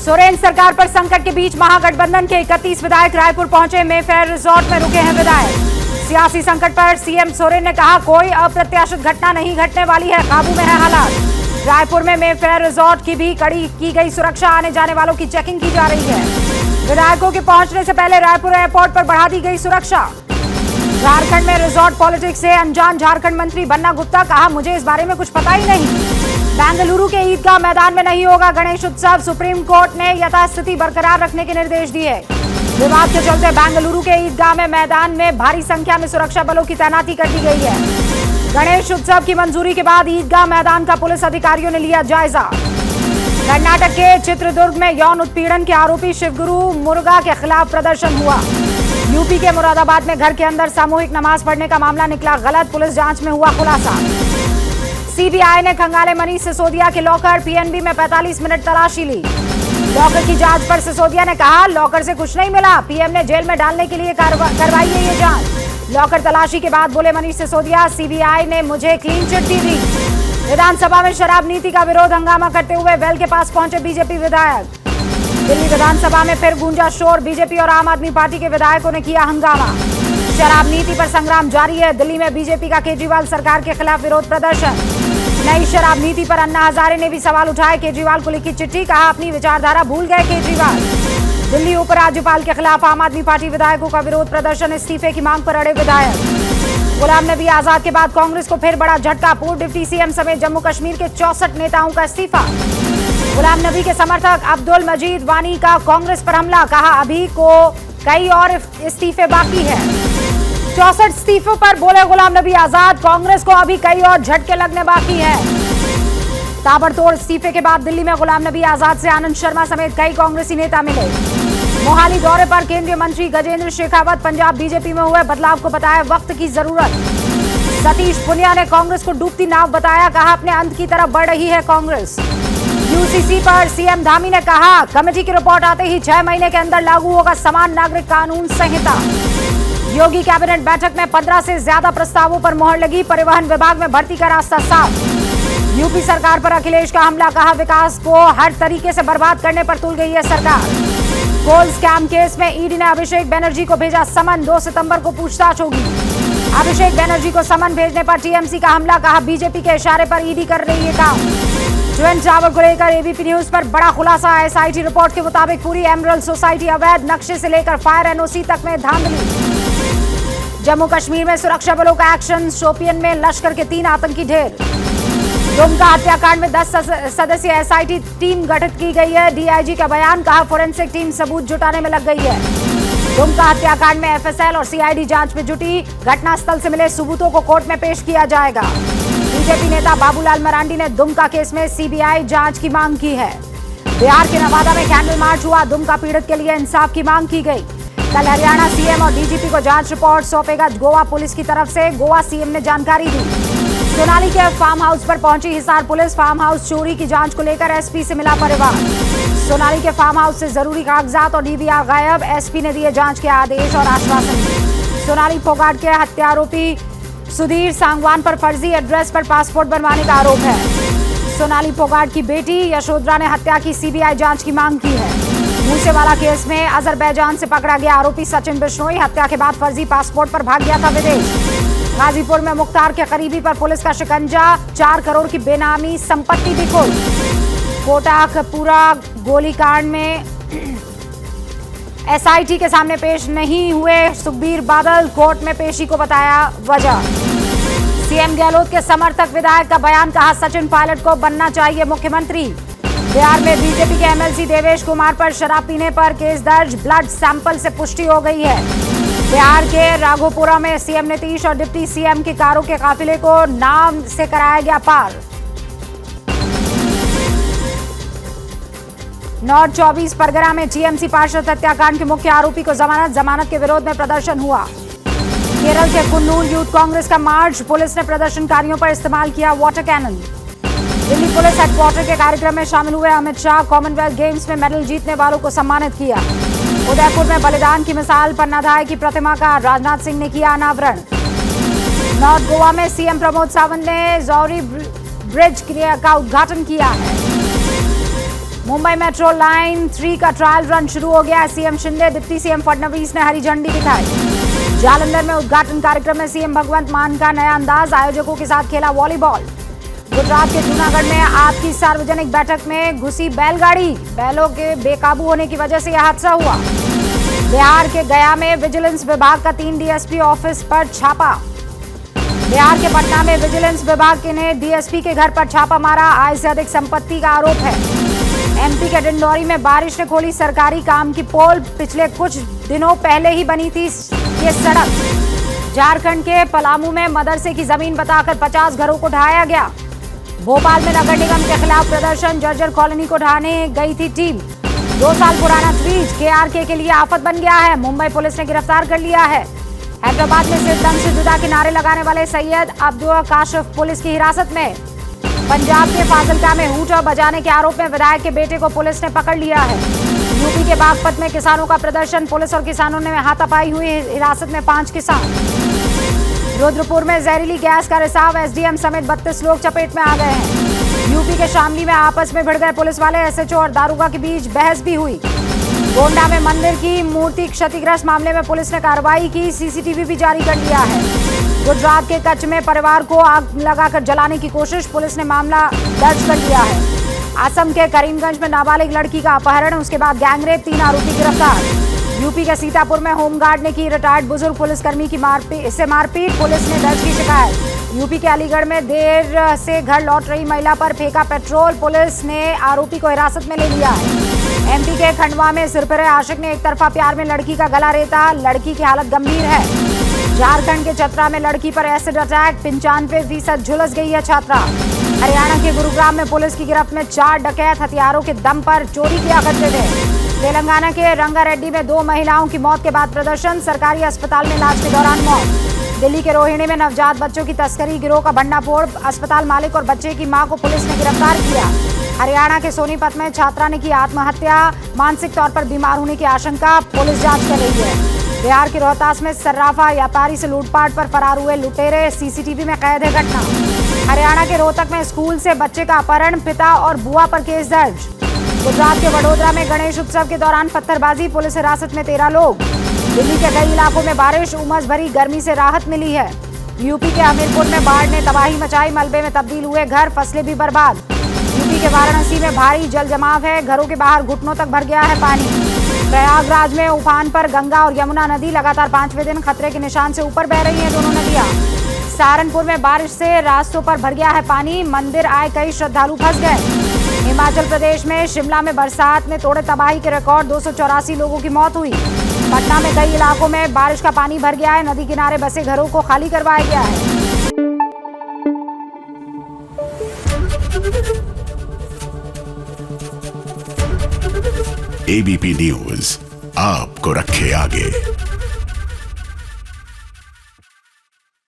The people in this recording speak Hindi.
सोरेन सरकार पर संकट के बीच महागठबंधन के 31 विधायक रायपुर पहुंचे। मेफेयर रिजॉर्ट में रुके हैं विधायक। सियासी संकट पर सीएम सोरेन ने कहा, कोई अप्रत्याशित घटना नहीं घटने वाली है, काबू में है हालात। रायपुर में मेफेयर रिजॉर्ट की भी कड़ी की गई सुरक्षा, आने जाने वालों की चेकिंग की जा रही है। विधायकों के पहुंचने से पहले रायपुर एयरपोर्ट पर बढ़ा दी गई सुरक्षा। झारखंड में रिजॉर्ट पॉलिटिक्स से अनजान झारखंड मंत्री बन्ना गुप्ता, कहा मुझे इस बारे में कुछ पता ही नहीं। बेंगलुरु के ईदगाह मैदान में नहीं होगा गणेश उत्सव, सुप्रीम कोर्ट ने यथास्थिति बरकरार रखने के निर्देश दिए। विवाद के चलते बेंगलुरु के ईदगाह में मैदान में भारी संख्या में सुरक्षा बलों की तैनाती कर दी गई है। गणेश उत्सव की मंजूरी के बाद ईदगाह मैदान का पुलिस अधिकारियों ने लिया जायजा। कर्नाटक के चित्रदुर्ग में यौन उत्पीड़न के आरोपी शिवगुरु मुरुगा के खिलाफ प्रदर्शन हुआ। यूपी के मुरादाबाद में घर के अंदर सामूहिक नमाज पढ़ने का मामला निकला गलत, पुलिस जांच में हुआ खुलासा। सीबीआई ने खंगाले मनीष सिसोदिया के लॉकर, पीएनबी में 45 मिनट तलाशी ली। लॉकर की जांच पर सिसोदिया ने कहा, लॉकर से कुछ नहीं मिला, पीएम ने जेल में डालने के लिए करवाई है ये जांच। लॉकर तलाशी के बाद बोले मनीष सिसोदिया, सीबीआई ने मुझे क्लीन चिट दी थी। विधानसभा में शराब नीति का विरोध हंगामा करते हुए वेल के पास पहुंचे बीजेपी विधायक। दिल्ली विधानसभा में फिर गूंजा शोर, बीजेपी और आम आदमी पार्टी के विधायकों ने किया हंगामा। शराब नीति पर संग्राम जारी है। दिल्ली में बीजेपी का केजरीवाल सरकार के खिलाफ विरोध प्रदर्शन। नई शराब नीति पर अन्ना हजारे ने भी सवाल उठाए। केजरीवाल को लिखी चिट्ठी, कहा अपनी विचारधारा भूल गए केजरीवाल। दिल्ली उपराज्यपाल के खिलाफ आम आदमी पार्टी विधायकों का विरोध प्रदर्शन, इस्तीफे की मांग पर अड़े विधायक। गुलाम नबी आजाद के बाद कांग्रेस को फिर बड़ा झटका, पूर्व डिप्टी सीएम समेत जम्मू कश्मीर के 64 नेताओं का इस्तीफा। गुलाम नबी के समर्थक अब्दुल मजीद वानी का कांग्रेस पर हमला, कहा अभी को कई और इस्तीफे बाकी है। 64 इस्तीफों पर बोले गुलाम नबी आजाद, कांग्रेस को अभी कई और झटके लगने बाकी हैं। ताबड़तोड़ इस्तीफे के बाद दिल्ली में गुलाम नबी आजाद से आनंद शर्मा समेत कई कांग्रेसी नेता मिले। मोहाली दौरे पर केंद्रीय मंत्री गजेंद्र शेखावत, पंजाब बीजेपी में हुए बदलाव को बताया वक्त की जरूरत। सतीश पुनिया ने कांग्रेस को डूबती नाव बताया, कहा अपने अंत की तरफ बढ़ रही है कांग्रेस। यूसीसी पर सीएम धामी ने कहा, कमेटी की रिपोर्ट आते ही 6 महीने के अंदर लागू होगा समान नागरिक कानून संहिता। योगी कैबिनेट बैठक में 15 से ज्यादा प्रस्तावों पर मोहर लगी। परिवहन विभाग में भर्ती का रास्ता साफ। यूपी सरकार पर अखिलेश का हमला, कहा विकास को हर तरीके से बर्बाद करने पर तुल गई है सरकार। कोल स्कैम केस में ईडी ने अभिषेक बनर्जी को भेजा समन, 2 सितंबर को पूछताछ होगी। अभिषेक बनर्जी को समन भेजने पर टीएमसी का हमला, कहा बीजेपी के इशारे पर ईडी कर रही है काम। ट्विन टावर को लेकर एबीपी न्यूज पर बड़ा खुलासा। एसआईटी रिपोर्ट के मुताबिक पूरी एमरल्ड सोसाइटी अवैध नक्शे से लेकर फायर एनओसी तक में धांधली। जम्मू कश्मीर में सुरक्षा बलों का एक्शन, शोपियन में लश्कर के 3 आतंकी ढेर। दुमका हत्याकांड में 10 सदस्यीय एसआईटी टीम गठित की गई है। डीआईजी का बयान, कहा फोरेंसिक टीम सबूत जुटाने में लग गई है। दुमका हत्याकांड में एफएसएल और सीआईडी जांच में जुटी। घटनास्थल से मिले सबूतों को कोर्ट में पेश किया जाएगा। बीजेपी नेता बाबूलाल मरांडी ने दुमका केस में सीबीआई जांच की मांग की है। बिहार के नवादा में कैंडल मार्च हुआ। दुमका पीड़ित के लिए इंसाफ की मांग की गई। कल हरियाणा सीएम और डीजीपी को जांच रिपोर्ट सौंपेगा गोवा पुलिस की तरफ से, गोवा सीएम ने जानकारी दी। सोनाली के फार्म हाउस पर पहुंची हिसार पुलिस, फार्म हाउस चोरी की जांच को लेकर एसपी से मिला परिवार। सोनाली के फार्म हाउस से जरूरी कागजात और डीवीआर गायब, एसपी ने दिए जांच के आदेश और आश्वासन दिए। सोनाली फोगाट के हत्यारोपी सुधीर सांगवान पर फर्जी एड्रेस पर पासपोर्ट बनवाने का आरोप है। सोनाली फोगाट की बेटी यशोधरा ने हत्या की सीबीआई जांच की मांग की है। मूसेवाला केस में अजरबैजान से पकड़ा गया आरोपी सचिन बिश्नोई हत्या के बाद फर्जी पासपोर्ट पर भाग गया था विदेश। गाजीपुर में मुख्तार के करीबी पर पुलिस का शिकंजा, 4 करोड़ की बेनामी संपत्ति भी कुल। कोटाकपुरा गोलीकांड में एसआईटी के सामने पेश नहीं हुए सुखबीर बादल, कोर्ट में पेशी को बताया वजह। सीएम गहलोत के समर्थक विधायक का बयान, कहा सचिन पायलट को बनना चाहिए मुख्यमंत्री। बिहार में बीजेपी के एमएलसी देवेश कुमार पर शराब पीने पर केस दर्ज, ब्लड सैंपल से पुष्टि हो गई है। बिहार के राघोपुरा में सीएम नीतीश और डिप्टी सीएम की कारों के काफिले को नाम से कराया गया पार। नॉर्थ 24 परगना में टीएमसी पार्षद हत्याकांड के मुख्य आरोपी को जमानत के विरोध में प्रदर्शन हुआ। केरल के कुन्नूर यूथ कांग्रेस का मार्च, पुलिस ने प्रदर्शनकारियों पर इस्तेमाल किया water cannon. Delhi police headquarter के कार्यक्रम में शामिल हुए अमित शाह, कॉमनवेल्थ गेम्स में मेडल जीतने वालों को सम्मानित किया। उदयपुर में बलिदान की मिसाल पन्नाधाय की प्रतिमा का राजनाथ सिंह ने किया अनावरण। नॉर्थ गोवा में सीएम प्रमोद सावंत ने जौरी ब्रिज का उद्घाटन किया है। मुंबई मेट्रो लाइन 3 का ट्रायल रन शुरू हो गया है। CM Shinde, deputy CM Fadnavis ने हरी झंडी दिखाई। जालंधर में उद्घाटन कार्यक्रम में सीएम भगवंत मान का नया अंदाज, आयोजकों के साथ खेला वॉलीबॉल। गुजरात के जूनागढ़ में आपकी सार्वजनिक बैठक में घुसी बैलगाड़ी, बैलों के बेकाबू होने की वजह से यह हादसा हुआ। बिहार के गया में विजिलेंस विभाग का 3 डीएसपी ऑफिस पर छापा। बिहार के पटना में विजिलेंस विभाग ने डीएसपी के घर पर छापा मारा, आय से अधिक संपत्ति का आरोप है। एमपी के डिंडौरी में बारिश ने खोली सरकारी काम की पोल, पिछले कुछ दिनों पहले ही बनी थी ये सड़क। झारखंड के पलामू में मदरसे की जमीन बताकर 50 घरों को ढहाया गया। भोपाल में नगर निगम के खिलाफ प्रदर्शन, जर्जर कॉलोनी को ढहाने गई थी टीम। 2 साल पुराना फ्रिज केआरके के लिए आफत बन गया है, मुंबई पुलिस ने गिरफ्तार कर लिया है। हैदराबाद में सिर दम से जुदा के नारे लगाने वाले सैयद अब्दुल काशिफ पुलिस की हिरासत में। पंजाब के फाजिल्का में हूटा बजाने के आरोप में विधायक के बेटे को पुलिस ने पकड़ लिया है। यूपी के बागपत में किसानों का प्रदर्शन, पुलिस और किसानों ने हाथापाई हुई, हिरासत में 5 किसान। रुद्रपुर में जहरीली गैस का रिसाव, एसडीएम समेत 32 लोग चपेट में आ गए हैं। यूपी के शामली में आपस में भिड़ गए पुलिस वाले, एसएचओ और दारोगा के बीच बहस भी हुई। गोंडा में मंदिर की मूर्ति क्षतिग्रस्त मामले में पुलिस ने कार्रवाई की, सीसीटीवी भी जारी कर लिया है। गुजरात के कच्छ में परिवार को आग लगाकर जलाने की कोशिश, पुलिस ने मामला दर्ज कर लिया है। असम के करीमगंज में नाबालिग लड़की का अपहरण, उसके बाद गैंगरेप, 3 आरोपी गिरफ्तार। यूपी के सीतापुर में होमगार्ड ने की रिटायर्ड बुजुर्ग पुलिसकर्मी की मारपीट, पुलिस ने दर्ज की शिकायत। यूपी के अलीगढ़ में देर से घर लौट रही महिला पर फेंका पेट्रोल, पुलिस ने आरोपी को हिरासत में ले लिया है। एमपी के खंडवा में सिरफिरे आशिक ने एक तरफा प्यार में लड़की का गला रेता, लड़की की हालत गंभीर है। झारखंड के चतरा में लड़की पर एसिड अटैक, 95% झुलस गई है छात्रा। हरियाणा के गुरुग्राम में पुलिस की गिरफ्त में 4 डकैत हथियारों के दम पर चोरी किया करते थे। तेलंगाना के रंगारेड्डी में 2 महिलाओं की मौत के बाद प्रदर्शन, सरकारी अस्पताल में इलाज के दौरान मौत। दिल्ली के रोहिणी में नवजात बच्चों की तस्करी गिरोह का भंडाफोड़, अस्पताल मालिक और बच्चे की मां को पुलिस ने गिरफ्तार किया। हरियाणा के सोनीपत में छात्रा ने की आत्महत्या, मानसिक तौर पर बीमार होने की आशंका, पुलिस जांच कर रही है। बिहार के रोहतास में सर्राफा व्यापारी से लूटपाट पर फरार हुए लुटेरे, सीसीटीवी में कैद है घटना। हरियाणा के रोहतक में स्कूल से बच्चे का अपहरण, पिता और बुआ पर केस दर्ज। गुजरात के वडोदरा में गणेश उत्सव के दौरान पत्थरबाजी, पुलिस हिरासत में 13 लोग। दिल्ली के कई इलाकों में बारिश, उमस भरी गर्मी से राहत मिली है। यूपी के हमीरपुर में बाढ़ ने तबाही मचाई, मलबे में तब्दील हुए घर, फसलें भी बर्बाद। यूपी के वाराणसी में भारी जल जमाव है, घरों के बाहर घुटनों तक भर गया है पानी। प्रयागराज में उफान पर गंगा और यमुना नदी, लगातार 5वें दिन खतरे के निशान से ऊपर बह रही हैं दोनों नदियां। सहारनपुर में बारिश से रास्तों पर भर गया है पानी, मंदिर आए कई श्रद्धालु फंस गए। हिमाचल प्रदेश में शिमला में बरसात ने तोड़े तबाही के रिकॉर्ड, 284 लोगों की मौत हुई। पटना में कई इलाकों में बारिश का पानी भर गया है, नदी किनारे बसे घरों को खाली करवाया गया है। एबीपी न्यूज आपको रखे आगे।